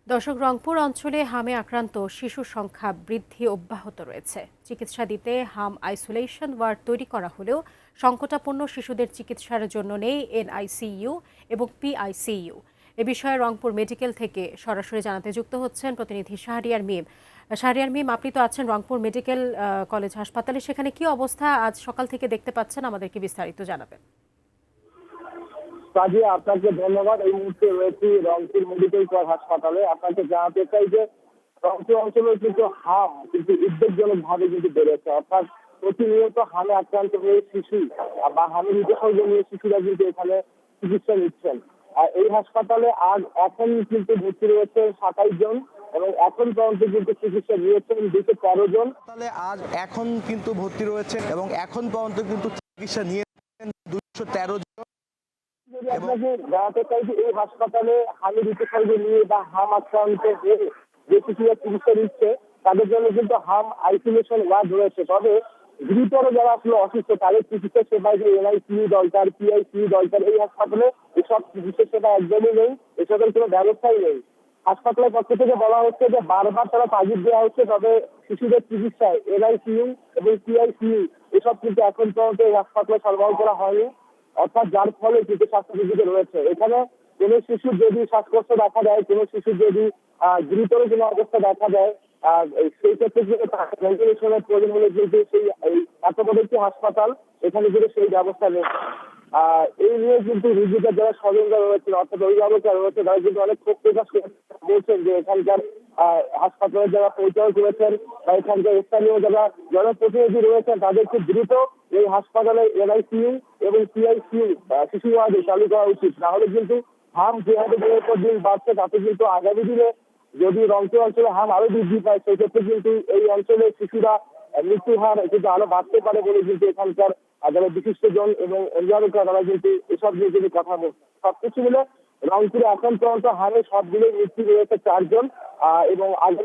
দর্শক, রংপুর অঞ্চলে হামে আক্রান্ত শিশুর সংখ্যা বৃদ্ধি অব্যাহত রয়েছে। চিকিৎসা দিতে হাম আইসোলেশন ওয়ার্ড তৈরি করা হলেও সংকটাপন্ন শিশুদের চিকিৎসার জন্য নেই এনআইসিইউ এবং পিআইসিইউ। এ বিষয়ে রংপুর মেডিকেল থেকে সরাসরি জানাতে যুক্ত হচ্ছেন প্রতিনিধি শাহরিয়ার মিম। শাহরিয়ার মিম, আপনি তো আছেন রংপুর মেডিকেল কলেজ হাসপাতালে, সেখানে কি অবস্থা আজ সকাল থেকে দেখতে পাচ্ছেন, আমাদেরকে বিস্তারিত জানাবেন। কাজে আপনাকে ধন্যবাদ। এই মুহূর্তে রয়েছি রংপুর মেডিকেল কলেজ হাসপাতালে। আপনাকে জানাতে চাই যে রংপুর অঞ্চলে কিন্তু উদ্বেগজনক ভাবে কিন্তু বেড়েছে, অর্থাৎ প্রতিনিয়ত হামে আক্রান্ত হয়ে শিশু বা হামের উপসর্গ নিয়ে শিশুরা কিন্তু এখানে চিকিৎসা নিচ্ছেন। আর এই হাসপাতালে আজ এখন কিন্তু ভর্তি রয়েছে 27 জন এবং এখন পর্যন্ত কিন্তু চিকিৎসা নিয়েছেন 213 জন। তাহলে আজ এখন কিন্তু ভর্তি রয়েছে এবং এখন পর্যন্ত কিন্তু চিকিৎসা নিয়েছেন 213 জন। যদি আপনাকে জানাতে চাই যে এই হাসপাতালে হামের উপসর্গ নিয়ে বা হাম আক্রান্ত হয়ে যে শিশুরা চিকিৎসা নিচ্ছে তাদের জন্য কিন্তু হাম আইসোলেশন ওয়ার্ড রয়েছে। তবে গুরুতর যারা আসলে অসুস্থ তাদের চিকিৎসা সেবায় যে এনআইসিইউ দরকার, পিআইসিইউ দরকার, এই হাসপাতালে এসব চিকিৎসা সেবা একদমই নেই, এসবের কোনো ব্যবস্থাই নেই। হাসপাতালের পক্ষ থেকে বলা হচ্ছে যে বারবার তারা তাগিদ দেওয়া হচ্ছে, তবে শিশুদের চিকিৎসায় এনআইসিইউ এবং পিআইসিইউ এসব কিন্তু এখন পর্যন্ত এই হাসপাতালে সরবরাহ করা হয়নি। অর্থাৎ যার ফলে কিন্তু স্বাস্থ্যবিধিতে রয়েছে এখানে কোনো শিশুর যদি শ্বাসকষ্ট দেখা দেয়, কোনো শিশুর যদি গুরুতর কোনো অবস্থা দেখা দেয়, সেই ক্ষেত্রে কিন্তু ভেন্টিলেশনের প্রয়োজন হলে কিন্তু সেই এত বড় একটি হাসপাতাল এখানে কিন্তু সেই ব্যবস্থা নেই। এই নিয়ে কিন্তু রোগীদের যারা স্বজনরা রয়েছেন, অর্থাৎ অভিভাবকরা রয়েছে, তারা কিন্তু অনেক ক্ষোভ প্রকাশ বলছেন যে এখানকার হাসপাতালে যারা পরিচালক রয়েছেন বা এখানকার স্থানীয় যারা জনপ্রতিনিধি রয়েছেন তাদের খুব দ্রুত এই হাসপাতালে এনআইসিইউ এবং পিআইসিইউ শিশু ওয়ার্ডে চালু করা উচিত। না হলে কিন্তু হাম যেভাবে দিনের পর দিন বাড়ছে তাতে কিন্তু আগামী দিনে যদি রংপুর অঞ্চলে হাম আরো বৃদ্ধি পায় সেক্ষেত্রে কিন্তু এই অঞ্চলে শিশুরা মৃত্যুর হার কিন্তু আরো বাড়তে পারে বলে কিন্তু এখানকার যারা বিশিষ্টজন এবং অভিভাবকরা তারা কিন্তু এসব নিয়ে কিন্তু কথা বলছে। সবকিছু মিলে রংপুরে এখন পর্যন্ত হারে সবগুলোই মৃত্যু রয়েছে 4 জন এবং আগে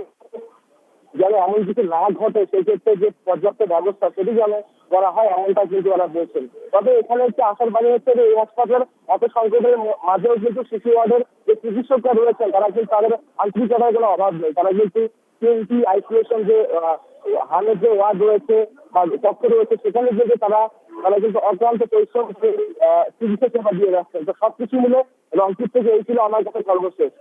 যেন এমন কিছু না ঘটে সেক্ষেত্রে যে পর্যাপ্ত ব্যবস্থা সেটি যেন করা হয় এমনটা কিন্তু ওরা বলছেন। তবে এখানে হচ্ছে আসার বাড়ি হচ্ছে যে এই হাসপাতাল এত সংকটের মাঝেও কিন্তু শিশু ওয়ার্ডের যে চিকিৎসকরা রয়েছেন তারা কিন্তু তাদের আন্তরিকতার কোনো অভাব নেই। তারা কিন্তু টিএনটি আইসোলেশন যে হামের যে ওয়ার্ড রয়েছে বা কক্ষ রয়েছে সেখানে যে তারা তারা কিন্তু অক্লান্ত পরিশ্রম চিকিৎসা সেবা দিয়ে যাচ্ছেন। তো সবকিছু মিলে রংপুর থেকে এই ছিল আমার কাছে সর্বশেষ।